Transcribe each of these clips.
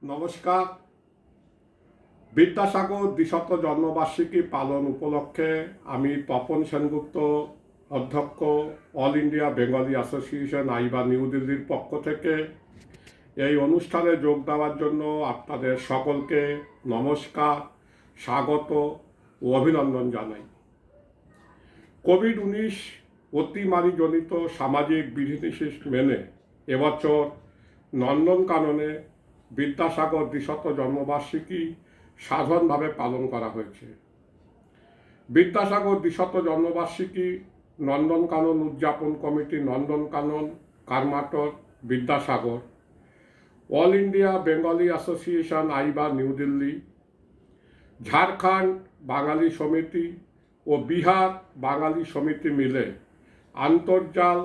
নমস্কার। বিদ্যাসাগর দ্বিশত জন্মবার্ষিকী পালন উপলক্ষে আমি তপন সেনগুপ্ত, অধ্যক্ষ, all India Bengali association AIBA new দিল্লির পক্ষ থেকে এই অনুষ্ঠানে যোগ দেওয়ার জন্য আপনাদের সকলকে নমস্কার, স্বাগত ও অভিনন্দন জানাই। কোভিড-19 অতিমারীজনিত সামাজিক বিধিনিষেধ মেনে এবছর নন্দনকাননে বিদ্যাসাগর দ্বিশত জন্মবার্ষিকী সাধারণভাবে পালন করা হয়েছে। বিদ্যাসাগর দ্বিশত জন্মবার্ষিকী নন্দনকানন উদযাপন committee, Nandankanan, Karmatar, Vidyasagar, all India Bengali association AIBA new Delhi, Jharkhand Bangali Samiti ও বিহার বাঙালি সমিতি মিলে আন্তর্জাল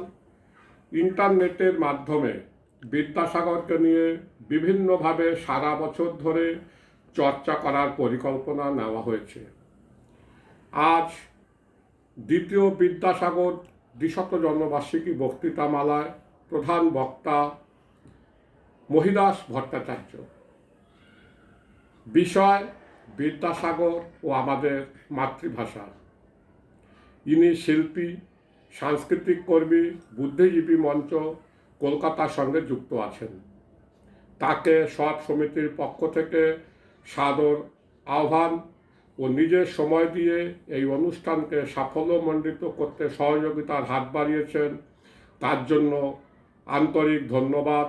ইন্টারনেটের মাধ্যমে বিদ্যাসাগরকে নিয়ে বিভিন্নভাবে সারা বছর ধরে চর্চা করার পরিকল্পনা নেওয়া হয়েছে। আজ দ্বিতীয় বিদ্যাসাগর দ্বিশত জন্মবার্ষিকী বক্তৃতামালায় প্রধান বক্তা মহিদাস ভট্টাচার্য। বিষয় বিদ্যাসাগর ও আমাদের মাতৃভাষা। ইনি শিল্পী, সাংস্কৃতিক কর্মী, বুদ্ধিজীবী মঞ্চ কলকাতার সঙ্গে যুক্ত আছেন। তাকে সৎ সমিতির পক্ষ থেকে সাদর আহ্বান ও নিজের সময় দিয়ে এই অনুষ্ঠানকে সাফল্যমণ্ডিত করতে সহযোগিতার হাত বাড়িয়েছেন, তার জন্য আন্তরিক ধন্যবাদ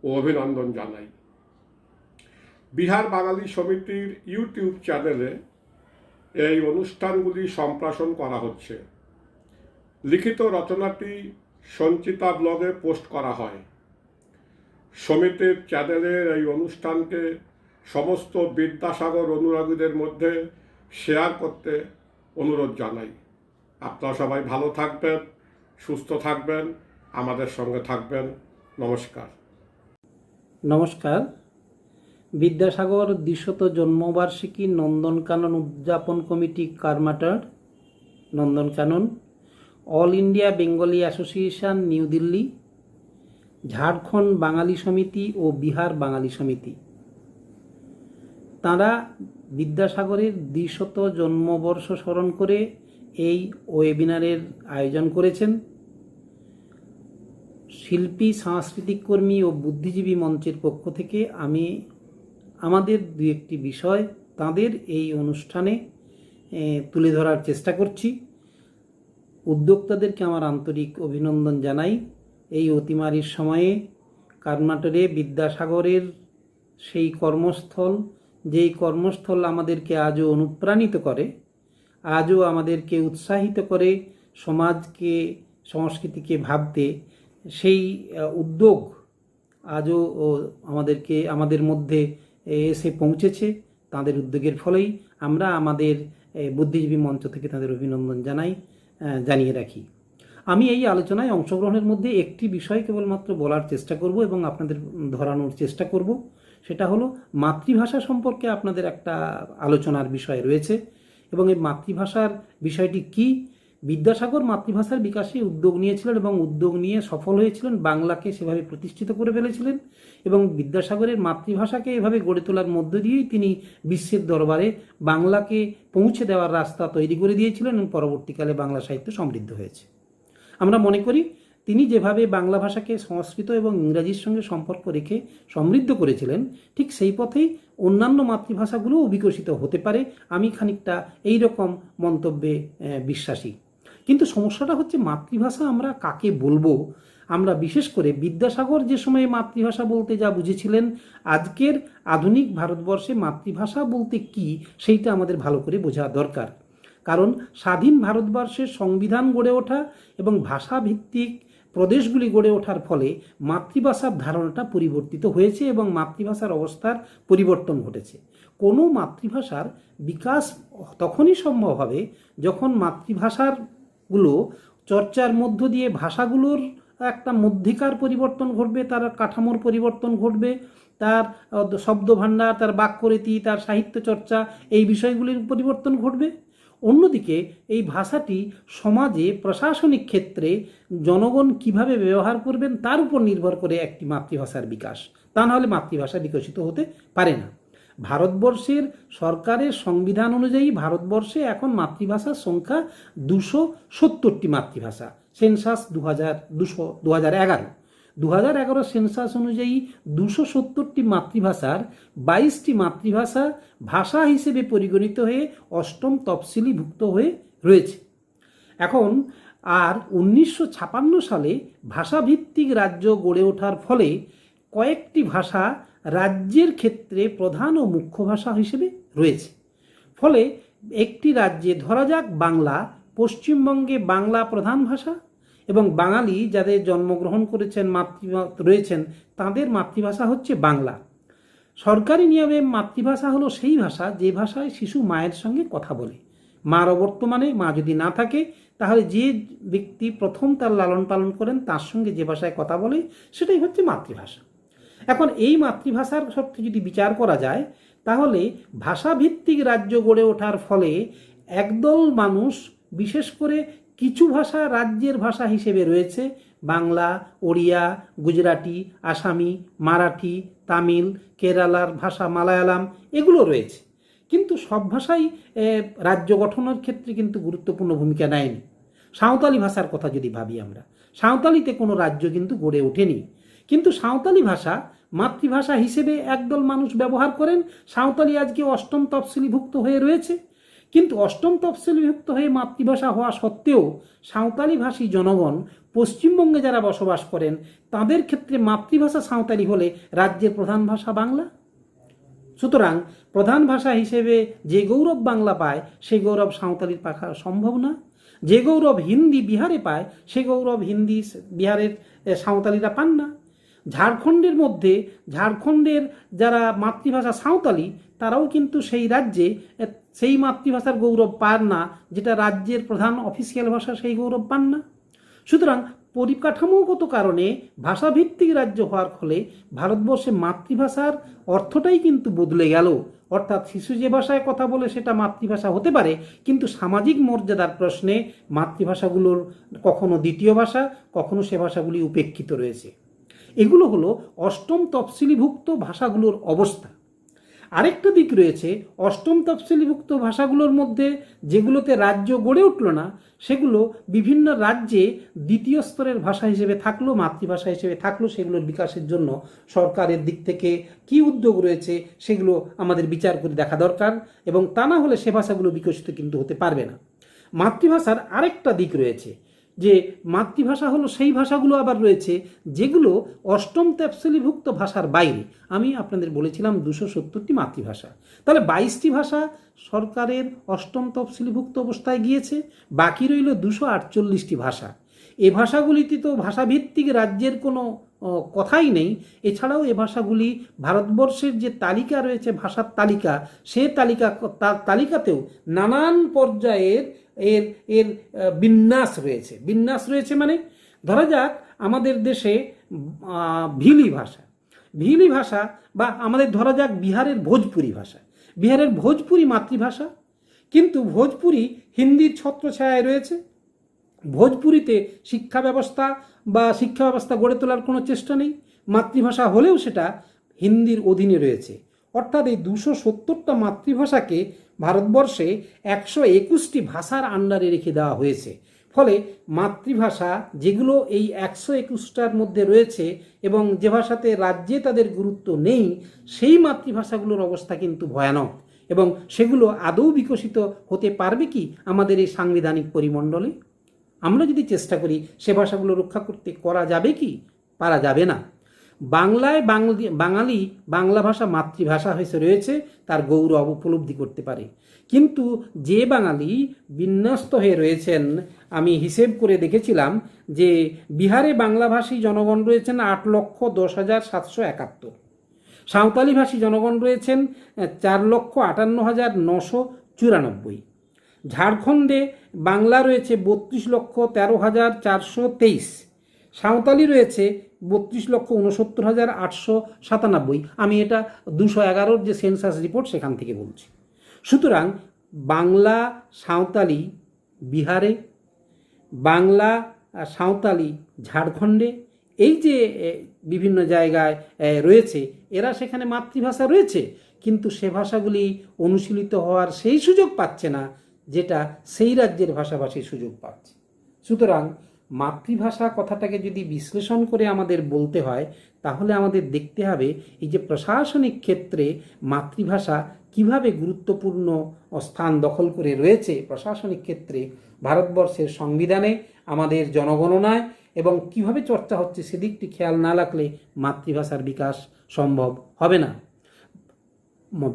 ও অভিনন্দন জানাই। বিহার বাঙালি সমিতির ইউটিউব চ্যানেলে এই অনুষ্ঠানগুলি সম্প্রসারণ করা হচ্ছে। লিখিত রচনাটি সঞ্চিতা ব্লগে পোস্ট করা হয়। সমিতির চ্যানেলের এই অনুষ্ঠানকে সমস্ত বিদ্যাসাগর অনুরাগীদের মধ্যে শেয়ার করতে অনুরোধ জানাই। আপনারা সবাই ভালো থাকবেন, সুস্থ থাকবেন, আমাদের সঙ্গে থাকবেন। নমস্কার। নমস্কার। বিদ্যাসাগর দ্বিশত জন্মবার্ষিকী নন্দনকানন উদযাপন committee, Karmatar, Nandankanan, all India Bengali association new Delhi, Jharkhand Bangali Samiti ও বিহার বাঙালি সমিতি, তাঁরা বিদ্যাসাগরের দ্বিশত জন্মবর্ষ স্মরণ করে এই ওয়েবিনারের আয়োজন করেছেন। শিল্পী, সাংস্কৃতিক কর্মী ও বুদ্ধিজীবী মঞ্চের পক্ষ থেকে আমি আমাদের দু একটি বিষয় তাঁদের এই অনুষ্ঠানে তুলে ধরার চেষ্টা করছি। উদ্যোক্তাদেরকে আমার আন্তরিক অভিনন্দন জানাই। এই অতিমারীর সময়ে কারমাটরে বিদ্যাসাগরের সেই কর্মস্থল, যেই কর্মস্থল আমাদেরকে আজও অনুপ্রাণিত করে, আজও আমাদেরকে উৎসাহিত করে সমাজকে, সংস্কৃতিকে ভাবতে, সেই উদ্যোগ আজও আমাদের মধ্যে এসে পৌঁছেছে। তাদের উদ্যোগের ফলেই আমরা আমাদের বুদ্ধিজীবী মঞ্চ থেকে তাদের অভিনন্দন জানিয়ে রাখি। আমি এই আলোচনায় অংশগ্রহণের মধ্যে একটি বিষয় কেবলমাত্র বলার চেষ্টা করব এবং আপনাদের ধরানোর চেষ্টা করব। সেটা হলো মাতৃভাষা সম্পর্কে আপনাদের একটা আলোচনার বিষয় রয়েছে এবং এই মাতৃভাষার বিষয়টি কি। বিদ্যাসাগর মাতৃভাষার বিকাশে উদ্যোগ নিয়েছিলেন এবং উদ্যোগ নিয়ে সফল হয়েছিলেন, বাংলাকে সেভাবে প্রতিষ্ঠিত করে ফেলেছিলেন এবং বিদ্যাসাগরের মাতৃভাষাকে এভাবে গড়ে তোলার মধ্য দিয়েই তিনি বিশ্বের দরবারে বাংলাকে পৌঁছে দেওয়ার রাস্তা তৈরি করে দিয়েছিলেন এবং পরবর্তীকালে বাংলা সাহিত্য সমৃদ্ধ হয়েছে। আমরা মনে করি তিনি যেভাবে বাংলা ভাষাকে সংস্কৃত এবং ইংরাজির সঙ্গে সম্পর্ক রেখে সমৃদ্ধ করেছিলেন, ঠিক সেই পথেই অন্যান্য মাতৃভাষাগুলোও বিকশিত হতে পারে। আমি খানিকটা এই রকম মন্তব্যে বিশ্বাসী। কিন্তু সমস্যাটা হচ্ছে মাতৃভাষা আমরা কাকে বলবো। আমরা বিশেষ করে বিদ্যাসাগর যে সময়ে মাতৃভাষা বলতে যা বুঝেছিলেন, আজকের আধুনিক ভারতবর্ষে মাতৃভাষা বলতে কি সেইটা আমাদের ভালো করে বোঝা দরকার। কারণ স্বাধীন ভারতবর্ষের সংবিধান গড়ে ওঠা এবং ভাষাভিত্তিক প্রদেশগুলি গড়ে ওঠার ফলে মাতৃভাষার ধারণাটা পরিবর্তিত হয়েছে এবং মাতৃভাষার অবস্থার পরিবর্তন ঘটেছে। কোনো মাতৃভাষার বিকাশ তখনই সম্ভব হবে যখন মাতৃভাষাগুলো চর্চার মধ্য দিয়ে ভাষাগুলোর একটা মধ্যিকার পরিবর্তন ঘটবে, তার কাঠামোর পরিবর্তন ঘটবে, তার শব্দভাণ্ডার, তার বাক্যরীতি, তার সাহিত্য চর্চা, এই বিষয়গুলির পরিবর্তন ঘটবে। অন্যদিকে এই ভাষাটি সমাজে প্রশাসনিক ক্ষেত্রে জনগণ কিভাবে ব্যবহার করবেন তার উপর নির্ভর করে একটি মাতৃভাষার বিকাশ। তা নাহলে মাতৃভাষা বিকশিত হতে পারে না। ভারতবর্ষের সরকারের সংবিধান অনুযায়ী ভারতবর্ষে এখন মাতৃভাষার সংখ্যা 270টি মাতৃভাষা। সেন্সাস 2011 সেন্সাস অনুযায়ী 270টি মাতৃভাষার 22টি মাতৃভাষা ভাষা হিসেবে পরিগণিত হয়ে 8ম তফসিলিভুক্ত হয়ে রয়েছে। এখন আর 1956 সালে ভাষাভিত্তিক রাজ্য গড়ে ওঠার ফলে কয়েকটি ভাষা রাজ্যের ক্ষেত্রে প্রধান ও মুখ্য ভাষা হিসেবে রয়েছে। ফলে একটি রাজ্যে ধরা যাক বাংলা, পশ্চিমবঙ্গে বাংলা প্রধান ভাষা এবং বাঙালি যাদের জন্মগ্রহণ করেছেন রয়েছেন তাদের মাতৃভাষা হচ্ছে বাংলা। সরকারি নিয়মে মাতৃভাষা হলো সেই ভাষা যে ভাষায় শিশু মায়ের সঙ্গে কথা বলে। মার অবর্তমানে মা যদি না থাকে তাহলে যে ব্যক্তি প্রথম তার লালন পালন করেন তার সঙ্গে যে ভাষায় কথা বলে সেটাই হচ্ছে মাতৃভাষা। এখন এই মাতৃভাষার সত্যি যদি বিচার করা যায় তাহলে ভাষাভিত্তিক রাজ্য গড়ে ওঠার ফলে একদল মানুষ, বিশেষ করে কিছু ভাষা রাজ্যের ভাষা হিসেবে রয়েছে, বাংলা, ওড়িয়া, গুজরাটি, আসামি, মারাঠি, তামিল, কেরালার ভাষা মালায়ালাম এগুলো রয়েছে, কিন্তু সব ভাষাই রাজ্য গঠনের ক্ষেত্রে কিন্তু গুরুত্বপূর্ণ ভূমিকা নেয়নি। সাঁওতালি ভাষার কথা যদি ভাবি আমরা, সাঁওতালিতে কোনো রাজ্য কিন্তু গড়ে ওঠেনি, কিন্তু সাঁওতালি ভাষা মাতৃভাষা হিসেবে একদল মানুষ ব্যবহার করেন। সাঁওতালি আজকে 8ম তফসিলিভুক্ত হয়ে রয়েছে, কিন্তু 8ম তফসিলিভুক্ত হয়ে মাতৃভাষা হওয়া সত্ত্বেও সাঁওতালি ভাষী জনগণ পশ্চিমবঙ্গে যারা বসবাস করেন তাদের ক্ষেত্রে মাতৃভাষা সাঁওতালি হলে রাজ্যের প্রধান ভাষা বাংলা। সুতরাং প্রধান ভাষা হিসেবে যে গৌরব বাংলা পায় সেই গৌরব সাঁওতালির পাওয়া সম্ভব না। যে গৌরব হিন্দি বিহারে পায় সে গৌরব হিন্দি বিহারের সাঁওতালিরা পান না। ঝাড়খণ্ডের মধ্যে ঝাড়খণ্ডের যারা মাতৃভাষা সাঁওতালি তারাও কিন্তু সেই রাজ্যে সেই মাতৃভাষার গৌরব পান না, যেটা রাজ্যের প্রধান অফিসিয়াল ভাষা সেই গৌরব পান না। সুতরাং পরিকাঠামোগত কারণে ভাষাভিত্তিক রাজ্য হওয়ার ফলে ভারতবর্ষে মাতৃভাষার অর্থটাই কিন্তু বদলে গেল। অর্থাৎ শিশু যে ভাষায় কথা বলে সেটা মাতৃভাষা হতে পারে, কিন্তু সামাজিক মর্যাদার প্রশ্নে মাতৃভাষাগুলোর কখনো দ্বিতীয় ভাষা, কখনো সে ভাষাগুলি উপেক্ষিত রয়েছে। এগুলো হলো 8ম তফসিলিভুক্ত ভাষাগুলোর অবস্থা। আরেকটা দিক রয়েছে, 8ম তফসিলিভুক্ত ভাষাগুলোর মধ্যে যেগুলোতে রাজ্য গড়ে উঠল না সেগুলো বিভিন্ন রাজ্যে দ্বিতীয় স্তরের ভাষা হিসেবে থাকলো, মাতৃভাষা হিসেবে থাকলো। সেগুলোর বিকাশের জন্য সরকারের দিক থেকে কী উদ্যোগ রয়েছে সেগুলো আমাদের বিচার করে দেখা দরকার, এবং তা না হলে সে ভাষাগুলো বিকশিত কিন্তু হতে পারবে না। মাতৃভাষার আরেকটা দিক রয়েছে যে মাতৃভাষা হলো সেই ভাষাগুলো আবার রয়েছে যেগুলো 8ম তফসিলিভুক্ত ভাষার বাইরে। আমি আপনাদের বলেছিলাম 270টি মাতৃভাষা, তাহলে 22টি ভাষা সরকারের 8ম তফসিলিভুক্ত অবস্থায় গিয়েছে, বাকি রইল 248টি ভাষা। এই ভাষাগুলিতে তো ভাষাভিত্তিক রাজ্যের কোনো কথাই নেই। এছাড়াও এ ভাষাগুলি ভারতবর্ষের যে তালিকা রয়েছে ভাষার তালিকা, সে তালিকাতেও নানান পর্যায়ের এর বিন্যাস রয়েছে। মানে ধরা যাক আমাদের দেশে ভিলি ভাষা বা আমাদের ধরা যাক বিহারের ভোজপুরি মাতৃভাষা, কিন্তু ভোজপুরি হিন্দির ছত্রছায়ায় রয়েছে। ভোজপুরিতে শিক্ষা ব্যবস্থা গড়ে তোলার কোনো চেষ্টা নেই, মাতৃভাষা হলেও সেটা হিন্দির অধীনে রয়েছে। অর্থাৎ এই 270টা মাতৃভাষাকে ভারতবর্ষে 121টি ভাষার আন্ডারে রেখে দেওয়া হয়েছে। ফলে মাতৃভাষা যেগুলো এই 121টার মধ্যে রয়েছে এবং যে ভাষাতে রাজ্যে তাদের গুরুত্ব নেই, সেই মাতৃভাষাগুলোর অবস্থা কিন্তু ভয়ানক, এবং সেগুলো আদৌ বিকশিত হতে পারবে কি আমাদের এই সাংবিধানিক পরিমণ্ডলে? আমরা যদি চেষ্টা করি সে ভাষাগুলো রক্ষা করতে, করা যাবে কি? পারা যাবে না। বাংলায় বাঙালি বাংলা ভাষা মাতৃভাষা হিসেবে রয়েছে, তার গৌরব উপলব্ধি করতে পারে। কিন্তু যে বাঙালি বিন্যস্ত হয়ে রয়েছেন, আমি হিসেব করে দেখেছিলাম যে বিহারে বাংলাভাষী জনগণ রয়েছেন 8,10,771, সাঁওতালি ভাষী জনগণ রয়েছেন 4,58,994, ঝাড়খণ্ডে বাংলা রয়েছে 32,13,423, সাঁওতালি রয়েছে 32,69,897। আমি এটা 211 যে সেন্সাস রিপোর্ট সেখান থেকে বলছি। সুতরাং বাংলা সাঁওতালি বিহারে, বাংলা সাঁওতালি ঝাড়খণ্ডে, এই যে বিভিন্ন জায়গায় রয়েছে, এরা সেখানে মাতৃভাষা রয়েছে, কিন্তু সে ভাষাগুলি অনুশীলিত হওয়ার সেই সুযোগ পাচ্ছে না যেটা সেই রাজ্যের ভাষাভাষী সুযোগ পাচ্ছে। সুতরাং মাতৃভাষা কথাটাকে যদি বিশ্লেষণ করে আমাদের বলতে হয়, তাহলে আমাদের দেখতে হবে এই যে প্রশাসনিক ক্ষেত্রে মাতৃভাষা কিভাবে গুরুত্বপূর্ণ স্থান দখল করে রয়েছে প্রশাসনিক ক্ষেত্রে ভারতবর্ষের সংবিধানে, আমাদের জনগণনায়, এবং কিভাবে চর্চা হচ্ছে সেদিকটি খেয়াল না রাখলে মাতৃভাষার বিকাশ সম্ভব হবে না।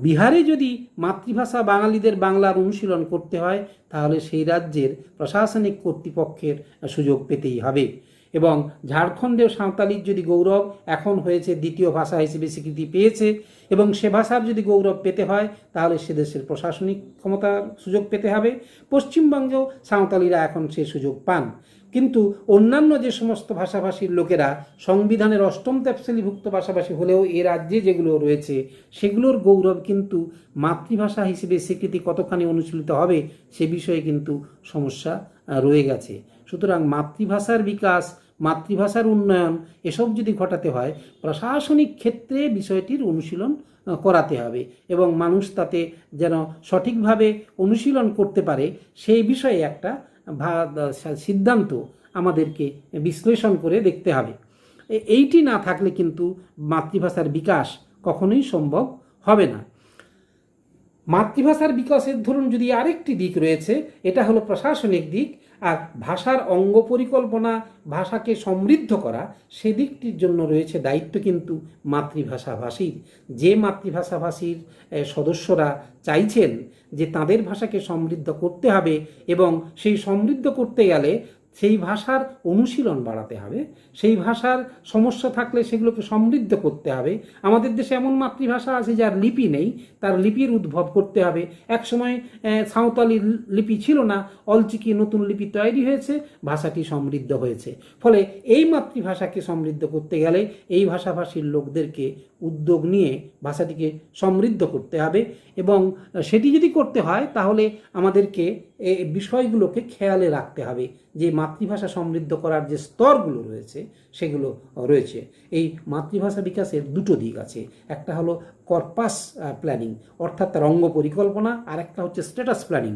বিহারে যদি মাতৃভাষা বাঙালিদের বাংলার অনুশীলন করতে হয়, তাহলে সেই রাজ্যের প্রশাসনিক কর্তৃপক্ষের সুযোগ পেতেই হবে। এবং ঝাড়খণ্ডেও সাঁওতালির যদি গৌরব এখন হয়েছে, দ্বিতীয় ভাষা হিসেবে স্বীকৃতি পেয়েছে, এবং সে ভাষার যদি গৌরব পেতে হয় তাহলে সে দেশের প্রশাসনিক ক্ষমতার সুযোগ পেতে হবে। পশ্চিমবঙ্গেও সাঁওতালিরা এখন সে সুযোগ পান, কিন্তু অন্যান্য যে সমস্ত ভাষাভাষীর লোকেরা সংবিধানের 8ম তফসিলিভুক্ত ভাষাভাষী হলেও এ রাজ্যে যেগুলো রয়েছে সেগুলোর গৌরব কিন্তু মাতৃভাষা হিসেবে স্বীকৃতি কতখানি অনুশীলিত হবে সে বিষয়ে কিন্তু সমস্যা রয়ে গেছে। সুতরাং মাতৃভাষার বিকাশ, মাতৃভাষার উন্নয়ন এসব যদি ঘটাতে হয়, প্রশাসনিক ক্ষেত্রে বিষয়টির অনুশীলন করাতে হবে এবং মানুষ তাতে যেন সঠিকভাবে অনুশীলন করতে পারে সেই বিষয়ে একটা সিদ্ধান্ত আমাদেরকে বিশ্লেষণ করে দেখতে হবে। এইটি না থাকলে কিন্তু মাতৃভাষার বিকাশ কখনোই সম্ভব হবে না। মাতৃভাষার বিকাশের ধরুন যদি আরেকটি দিক রয়েছে, এটা হলো প্রশাসনিক দিক, আর ভাষার অঙ্গ পরিকল্পনা, ভাষাকে সমৃদ্ধ করা, সেদিকটির জন্য রয়েছে দায়িত্ব কিন্তু মাতৃভাষাভাষীর। যে মাতৃভাষাভাষীর সদস্যরা চাইছেন যে তাদের ভাষাকে সমৃদ্ধ করতে হবে এবং সেই সমৃদ্ধ করতে গেলে সেই ভাষার অনুশীলন বাড়াতে হবে, সেই ভাষার সমস্যা থাকলে সেগুলোকে সমৃদ্ধ করতে হবে। আমাদের দেশে এমন মাতৃভাষা আছে যার লিপি নেই, তার লিপির উদ্ভব করতে হবে। একসময় সাঁওতালি লিপি ছিল না, অলচিকি নতুন লিপি তৈরি হয়েছে, ভাষাটি সমৃদ্ধ হয়েছে। ফলে এই মাতৃভাষাকে সমৃদ্ধ করতে গেলে এই ভাষাভাষীর লোকদেরকে উদ্যোগ নিয়ে ভাষাটিকে সমৃদ্ধ করতে হবে, এবং সেটি যদি করতে হয় তাহলে আমাদেরকে এই বিষয়গুলোকে খেয়ালে রাখতে হবে যে মাতৃভাষা সমৃদ্ধ করার যে স্তরগুলো রয়েছে সেগুলো রয়েছে। এই মাতৃভাষা বিকাশের দুটো দিক আছে, একটা হলো কর্পাস প্ল্যানিং অর্থাৎ তার অঙ্গ পরিকল্পনা, আর একটা হচ্ছে স্ট্যাটাস প্ল্যানিং।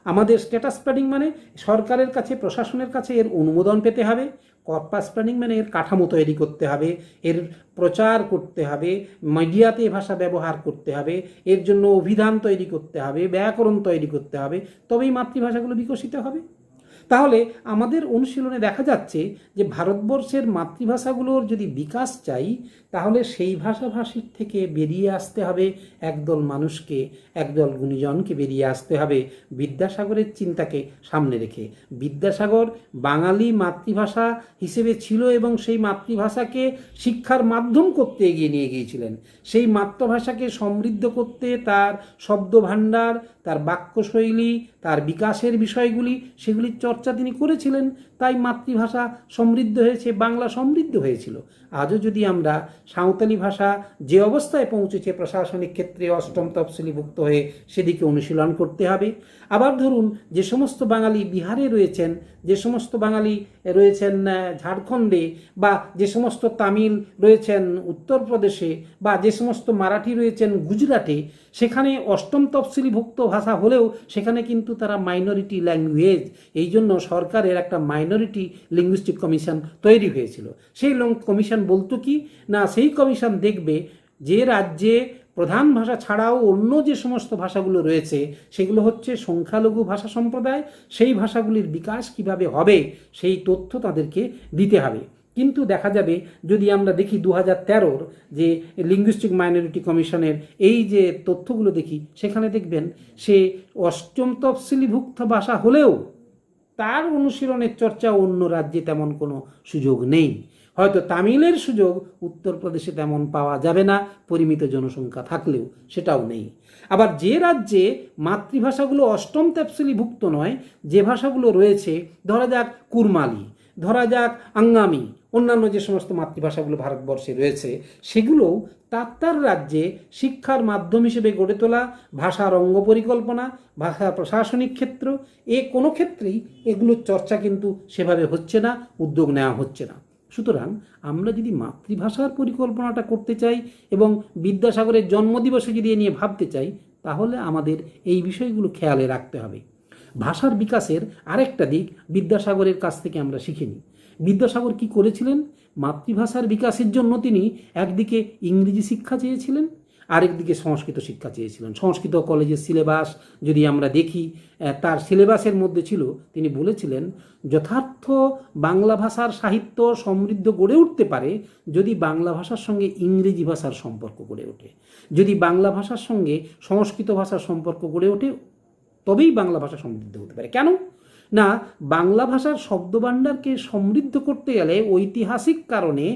আমাদের স্ট্যাটাস প্ল্যানিং মানে সরকারের কাছে, প্রশাসনের কাছে এর অনুমোদন পেতে হবে। কর্পাস প্ল্যানিং মানে এর কাঠামো তৈরি করতে হবে, এর প্রচার করতে হবে, মিডিয়াতে ভাষা ব্যবহার করতে হবে, এর জন্য অভিধান তৈরি করতে হবে, ব্যাকরণ তৈরি করতে হবে, তবেই মাতৃভাষাগুলো বিকশিত হবে। তাহলে আমাদের অনুশীলনে দেখা যাচ্ছে যে ভারতবর্ষের মাতৃভাষাগুলোর যদি বিকাশ চাই, তাহলে সেই ভাষাভাষীর থেকে বেরিয়ে আসতে হবে একদল মানুষকে, একদল গুণীজনকে বেরিয়ে আসতে হবে বিদ্যাসাগরের চিন্তাকে সামনে রেখে। বিদ্যাসাগর বাঙালি মাতৃভাষা হিসেবে ছিল এবং সেই মাতৃভাষাকে শিক্ষার মাধ্যম করতে এগিয়ে নিয়ে গিয়েছিলেন। সেই মাতৃভাষাকে সমৃদ্ধ করতে তার শব্দভাণ্ডার, তার বাক্যশৈলী, তার বিকাশের বিষয়গুলি, সেগুলির চর্চা তিনি করেছিলেন। তাই মাতৃভাষা সমৃদ্ধ হয়েছে, বাংলা সমৃদ্ধ হয়েছিল। আজও যদি আমরা সাঁওতালি ভাষা যে অবস্থায় পৌঁছেছে প্রশাসনিক ক্ষেত্রে 8ম তফসিলিভুক্ত হয়ে, সেদিকে অনুশীলন করতে হবে। আবার ধরুন যে সমস্ত বাঙালি বিহারে রয়েছেন, যে সমস্ত বাঙালি রয়েছেন ঝাড়খণ্ডে, বা যে সমস্ত তামিল রয়েছেন উত্তরপ্রদেশে, বা যে সমস্ত মারাঠি রয়েছেন গুজরাটে, সেখানে 8ম তফসিলিভুক্ত ভাষা হলেও সেখানে কিন্তু তারা মাইনরিটি ল্যাঙ্গুয়েজ। এই জন্য সরকারের একটা মাইনরিটি লিঙ্গুইস্টিক কমিশন তৈরি হয়েছিল। সেই কমিশন বলতো কি না, সেই কমিশন দেখবে যে রাজ্যে প্রধান ভাষা ছাড়াও অন্য যে সমস্ত ভাষাগুলো রয়েছে সেগুলো হচ্ছে সংখ্যালঘু ভাষা সম্প্রদায়, সেই ভাষাগুলির বিকাশ কিভাবে হবে সেই তথ্য তাদেরকে দিতে হবে। কিন্তু দেখা যাবে যদি আমরা দেখি 2013 যে লিঙ্গুইস্টিক মাইনরিটি কমিশনের এই যে তথ্যগুলো দেখি, সেখানে দেখবেন সে 8ম তফসিলিভুক্ত ভাষা হলেও তার অনুশীলনের চর্চা অন্য রাজ্যে তেমন কোনো সুযোগ নেই। হয়তো তামিলের সুযোগ উত্তরপ্রদেশে তেমন পাওয়া যাবে না, পরিমিত জনসংখ্যা থাকলেও সেটাও নেই। আবার যে রাজ্যে মাতৃভাষাগুলো 8ম তফসিলিভুক্ত নয়, যে ভাষাগুলো রয়েছে, ধরা যাক কুরমালি, ধরা যাক আঙ্গামি, অন্যান্য যে সমস্ত মাতৃভাষাগুলো ভারতবর্ষে রয়েছে, সেগুলোও তার রাজ্যে শিক্ষার মাধ্যম হিসেবে গড়ে তোলা, ভাষার অঙ্গ পরিকল্পনা, ভাষা প্রশাসনিক ক্ষেত্র, কোনো ক্ষেত্রেই এগুলোর চর্চা কিন্তু সেভাবে হচ্ছে না, উদ্যোগ নেওয়া হচ্ছে না। সুতরাং আমরা যদি মাতৃভাষার পরিকল্পনাটা করতে চাই এবং বিদ্যাসাগরের জন্মদিবসে যদি এ নিয়ে ভাবতে চাই, তাহলে আমাদের এই বিষয়গুলো খেয়ালে রাখতে হবে। ভাষার বিকাশের আরেকটা দিক বিদ্যাসাগরের কাছ থেকে আমরা শিখে নিই। বিদ্যাসাগর কি করেছিলেন? মাতৃভাষার বিকাশের জন্য তিনি একদিকে ইংরেজি শিক্ষা চেয়েছিলেন, আরেকদিকে সংস্কৃত শিক্ষা চেয়েছিলেন। সংস্কৃত কলেজের সিলেবাস যদি আমরা দেখি, তার সিলেবাসের মধ্যে ছিল, তিনি বলেছিলেন যথার্থ বাংলা ভাষার সাহিত্য সমৃদ্ধ গড়ে উঠতে পারে যদি বাংলা ভাষার সঙ্গে ইংরেজি ভাষার সম্পর্ক গড়ে ওঠে, যদি বাংলা ভাষার সঙ্গে সংস্কৃত ভাষার সম্পর্ক গড়ে ওঠে, তবেই বাংলা ভাষা সমৃদ্ধ হতে পারে। কেন না, বাংলা ভাষার শব্দভাণ্ডারকে সমৃদ্ধ করতে গেলে ঐতিহাসিক কারণে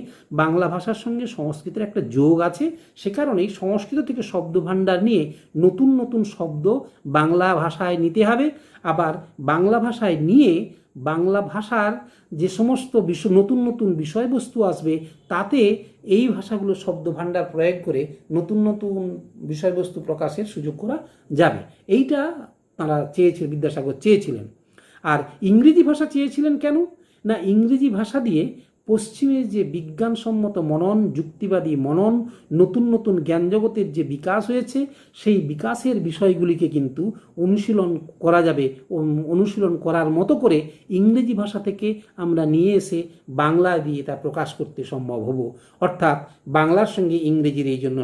বাংলা ভাষার সঙ্গে সংস্কৃতের একটা যোগ আছে। সে কারণেই সংস্কৃত থেকে শব্দভাণ্ডার নিয়ে নতুন নতুন শব্দ বাংলা ভাষায় নিতে হবে। আবার বাংলা ভাষায় নিয়ে বাংলা ভাষার যে সমস্ত নতুন নতুন বিষয়বস্তু আসবে, তাতে এই ভাষাগুলোর শব্দভাণ্ডার প্রয়োগ করে নতুন নতুন বিষয়বস্তু প্রকাশের সুযোগ করা যাবে। এইটা তারা চেয়েছিলেন, বিদ্যাসাগর চেয়েছিলেন। আর ইংরেজি ভাষা চেয়েছিলেন কেন না, ইংরেজি ভাষা দিয়ে পশ্চিমের যে বিজ্ঞানসম্মত মনন, যুক্তিবাদী মনন, নতুন নতুন জ্ঞানজগতের যে বিকাশ হয়েছে, সেই বিকাশের বিষয়গুলিকে কিন্তু অনুশীলন করা যাবে। অনুশীলন করার মতো করে ইংরেজি ভাষা থেকে আমরা নিয়ে এসে বাংলা দিয়ে তা প্রকাশ করতে সম্ভব হব। অর্থাৎ বাংলার সঙ্গে ইংরেজির এই জন্য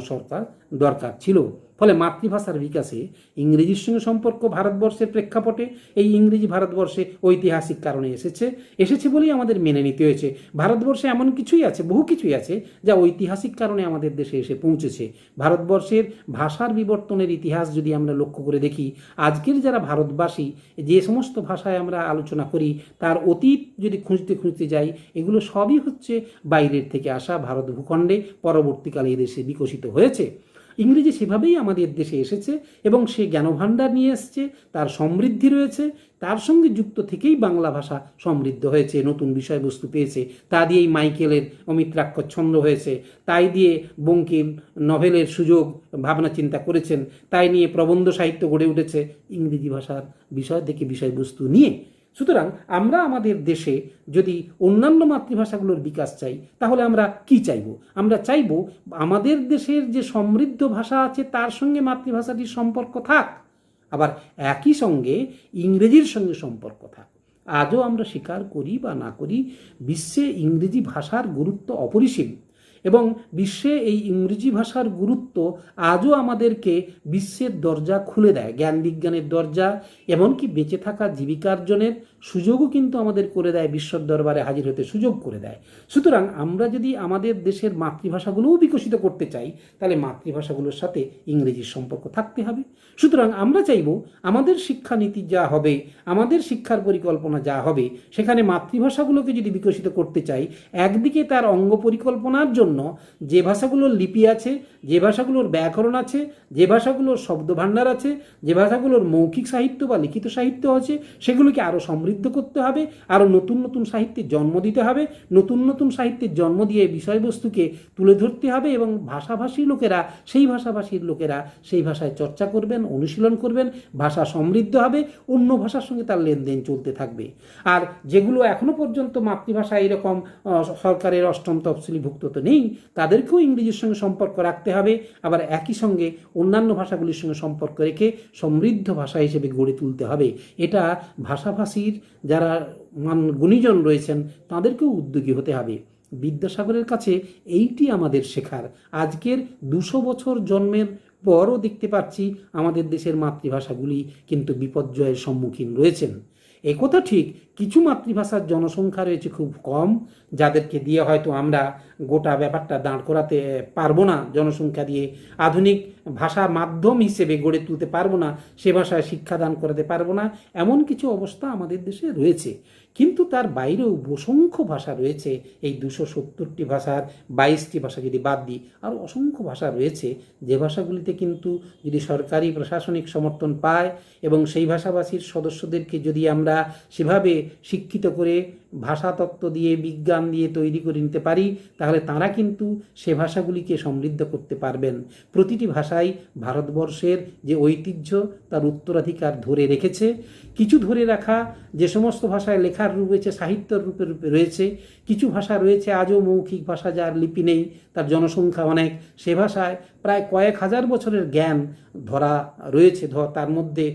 দরকার ছিল। ফলে মাতৃভাষার বিকাশে ইংরেজির সঙ্গে সম্পর্ক ভারতবর্ষের প্রেক্ষাপটে, এই ইংরেজি ভারতবর্ষে ঐতিহাসিক কারণে এসেছে বলেই আমাদের মেনে নিতে হয়েছে। ভারতবর্ষে এমন কিছুই আছে, বহু কিছুই আছে যা ঐতিহাসিক কারণে আমাদের দেশে এসে পৌঁছেছে। ভারতবর্ষের ভাষার বিবর্তনের ইতিহাস যদি আমরা লক্ষ্য করে দেখি, আজকের যারা ভারতবাসী যে সমস্ত ভাষায় আমরা আলোচনা করি, তার অতীত যদি খুঁজতে যাই, এগুলো সবই হচ্ছে বাইরের থেকে আসা, ভারত ভূখণ্ডে পরবর্তীকালে এদেশে বিকশিত হয়েছে। ইংরেজি সেভাবেই আমাদের দেশে এসেছে এবং সে জ্ঞানভাণ্ডার নিয়ে এসছে, তার সমৃদ্ধি রয়েছে, তার সঙ্গে যুক্ত থেকেই বাংলা ভাষা সমৃদ্ধ হয়েছে, নতুন বিষয়বস্তু পেয়েছে। তা দিয়েই মাইকেলের অমিত্রাক্ষর ছন্দ হয়েছে, তাই দিয়ে বঙ্কিম নভেলের সুযোগ ভাবনা চিন্তা করেছেন, তাই নিয়ে প্রবন্ধ সাহিত্য গড়ে উঠেছে ইংরেজি ভাষার বিষয় থেকে বিষয়বস্তু নিয়ে। সুতরাং আমরা আমাদের দেশে যদি অন্যান্য মাতৃভাষাগুলোর বিকাশ চাই, তাহলে আমরা কি চাইব? আমরা চাইব আমাদের দেশের যে সমৃদ্ধ ভাষা আছে তার সঙ্গে মাতৃভাষাটির সম্পর্ক থাক, আবার একই সঙ্গে ইংরেজির সঙ্গে সম্পর্ক থাক। আজও আমরা স্বীকার করি বা না করি, বিশ্বে ইংরেজি ভাষার গুরুত্ব অপরিসীম এবং বিশ্বে এই ইংরেজি ভাষার গুরুত্ব আজও আমাদেরকে বিশ্বের দরজা খুলে দেয়, জ্ঞান বিজ্ঞানের দরজা, এমনকি বেঁচে থাকা জীবিকার্জনের সুযোগও কিন্তু আমাদের করে দেয়, বিশ্বর দরবারে হাজির হতে সুযোগ করে দেয়। সুতরাং আমরা যদি আমাদের দেশের মাতৃভাষাগুলোও বিকশিত করতে চাই, তাহলে মাতৃভাষাগুলোর সাথে ইংরেজির সম্পর্ক থাকতে হবে। সুতরাং আমরা চাইব আমাদের শিক্ষানীতি যা হবে, আমাদের শিক্ষার পরিকল্পনা যা হবে, সেখানে মাতৃভাষাগুলোকে যদি বিকশিত করতে চাই, একদিকে তার অঙ্গ পরিকল্পনার জন্য যে ভাষাগুলোর লিপি আছে, যে ভাষাগুলোর ব্যাকরণ আছে, যে ভাষাগুলোর শব্দভাণ্ডার আছে, যে ভাষাগুলোর মৌখিক সাহিত্য বা লিখিত সাহিত্য আছে, সেগুলোকে আরও সমৃদ্ধ করতে হবে, আরও নতুন নতুন সাহিত্যের জন্ম দিতে হবে, নতুন নতুন সাহিত্যের জন্ম দিয়ে বিষয়বস্তুকে তুলে ধরতে হবে এবং ভাষাভাষী লোকেরা, সেই ভাষাভাষীর লোকেরা সেই ভাষায় চর্চা করবেন, অনুশীলন করবেন, ভাষা সমৃদ্ধ হবে, অন্য ভাষার সঙ্গে তার লেনদেন চলতে থাকবে। আর যেগুলো এখনো পর্যন্ত মাতৃভাষা এরকম সরকারের অষ্টম তফসিলিভুক্ত তো নেই, তাদেরকেও ইংরেজির সঙ্গে সম্পর্ক রাখতে হবে, আবার একই সঙ্গে অন্যান্য ভাষাগুলির সঙ্গে সম্পর্ক রেখে সমৃদ্ধ ভাষা হিসেবে গড়ে তুলতে হবে। এটা ভাষাভাষীর যারা গুণীজন রয়েছেন তাদেরকেও উদ্যোগী হতে হবে। বিদ্যাসাগরের কাছে এইটি আমাদের শেখার। আজকের 200 বছর জন্মের পরও দেখতে পাচ্ছি আমাদের দেশের মাতৃভাষাগুলি কিন্তু বিপর্যয়ের সম্মুখীন রয়েছেন। একথা ঠিক, কিছু মাতৃভাষার জনসংখ্যা রয়েছে খুব কম, যাদেরকে দিয়ে হয়তো আমরা গোটা ব্যাপারটা দাঁড় করাতে পারবো না, জনসংখ্যা দিয়ে আধুনিক ভাষা মাধ্যম হিসেবে গড়ে তুলতে পারবো না, সে ভাষায় শিক্ষাদান করাতে পারবো না, এমন কিছু অবস্থা আমাদের দেশে রয়েছে। কিন্তু তার বাইরেও অসংখ্য ভাষা রয়েছে, এই 270টি ভাষার 22টি ভাষা যদি বাদ দিই, আর অসংখ্য ভাষা রয়েছে যে ভাষাগুলিতে কিন্তু যদি সরকারি প্রশাসনিক সমর্থন পায় এবং সেই ভাষাভাষীর সদস্যদেরকে যদি আমরা সেভাবে শিক্ষিত করে ভাষাতত্ত্ব দিয়ে বিজ্ঞান দিয়ে তৈরি করে নিতে পারি, তাহলে তারা কিন্তু সে ভাষাগুলিকে সমৃদ্ধ করতে পারবেন। প্রতিটি ভাষাই ভারতবর্ষের যে ঐতিহ্য তার উত্তরাধিকার ধরে রেখেছে। কিছু ধরে রাখা যে সমস্ত ভাষায় লেখার রূপ রয়েছে, সাহিত্যের রূপে রয়েছে, কিছু ভাষা রয়েছে আজও মৌখিক ভাষা, যার লিপি নেই, তার জনসংখ্যা অনেক, সে ভাষায় প্রায় কয়েক হাজার বছরের জ্ঞান ধরা রয়েছে, তার মধ্যে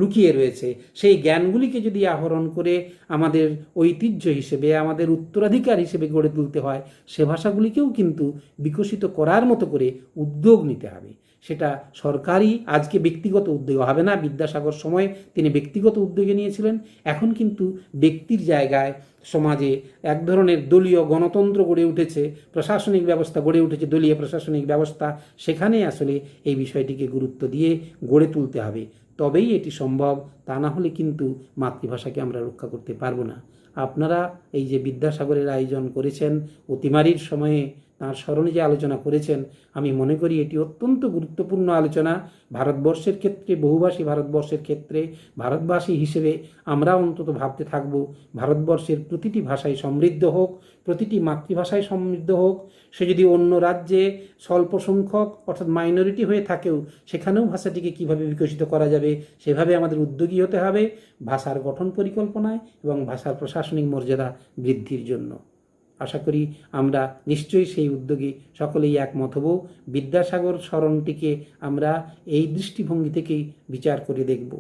লুকিয়ে রয়েছে। সেই জ্ঞানগুলিকে যদি আহরণ করে আমাদের ঐতিহ্য হিসেবে, আমাদের উত্তরাধিকার হিসেবে গড়ে তুলতে হয়, সে ভাষাগুলিকেও কিন্তু বিকশিত করার মতো করে উদ্যোগ নিতে হবে। সেটা সরকারি, আজকে ব্যক্তিগত উদ্যোগ হবে না। বিদ্যাসাগর সময়ে তিনি ব্যক্তিগত উদ্যোগে নিয়েছিলেন, এখন কিন্তু ব্যক্তির জায়গায় সমাজে এক ধরনের দলীয় গণতন্ত্র গড়ে উঠেছে, প্রশাসনিক ব্যবস্থা গড়ে উঠেছে, দলীয় প্রশাসনিক ব্যবস্থা, সেখানে আসলে এই বিষয়টিকে গুরুত্ব দিয়ে গড়ে তুলতে হবে, তবেই এটি সম্ভব। তা না হলে কিন্তু মাতৃভাষাকে আমরা রক্ষা করতে পারবো না। আপনারা এই যে বিদ্যাসাগরের আয়োজন করেছেন, অতিমারির সময়ে তাঁর স্মরণে যে আলোচনা করেছেন, আমি মনে করি এটি অত্যন্ত গুরুত্বপূর্ণ আলোচনা। ভারতবর্ষের ক্ষেত্রে, বহুভাষী ভারতবর্ষের ক্ষেত্রে ভারতবাসী হিসেবে আমরা অন্তত ভাবতে থাকব, ভারতবর্ষের প্রতিটি ভাষাই সমৃদ্ধ হোক, প্রতিটি মাতৃভাষায় সমৃদ্ধ হোক। সে যদি অন্য রাজ্যে স্বল্প সংখ্যক অর্থাৎ মাইনরিটি হয়ে থাকেও, সেখানেও ভাষাটিকে কীভাবে বিকশিত করা যাবে সেভাবে আমাদের উদ্যোগী হতে হবে ভাষার গঠন পরিকল্পনায় এবং ভাষার প্রশাসনিক মর্যাদা বৃদ্ধির জন্য। আশা করি আমরা নিশ্চয়ই সেই উদ্যোগে সকলেই একমত হব। বিদ্যাসাগর স্মরণটিকে আমরা এই দৃষ্টিভঙ্গি থেকেই বিচার করে দেখব।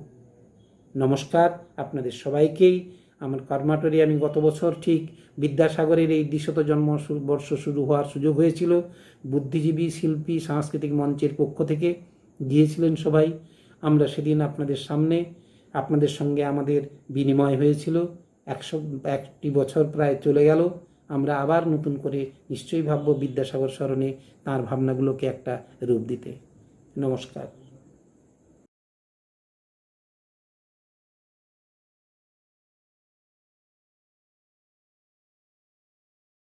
নমস্কার আপনাদের সবাইকেই। আমার কর্মাটরে আমি গত বছর ঠিক বিদ্যাসাগরের এই 200 জন্মবর্ষ শুরু হওয়ার সুযোগ হয়েছিল। বুদ্ধিজীবী, শিল্পী, সাংস্কৃতিক মঞ্চের পক্ষ থেকে গিয়েছিলেন সবাই। আমরা সেদিন আপনাদের সামনে, আপনাদের সঙ্গে আমাদের বিনিময় হয়েছিল। 101টি বছর প্রায় চলে গেল। আমরা আবার নতুন করে নিশ্চয়ই ভাবব বিদ্যাসাগর স্মরণে তাঁর ভাবনাগুলোকে একটা রূপ দিতে। নমস্কার।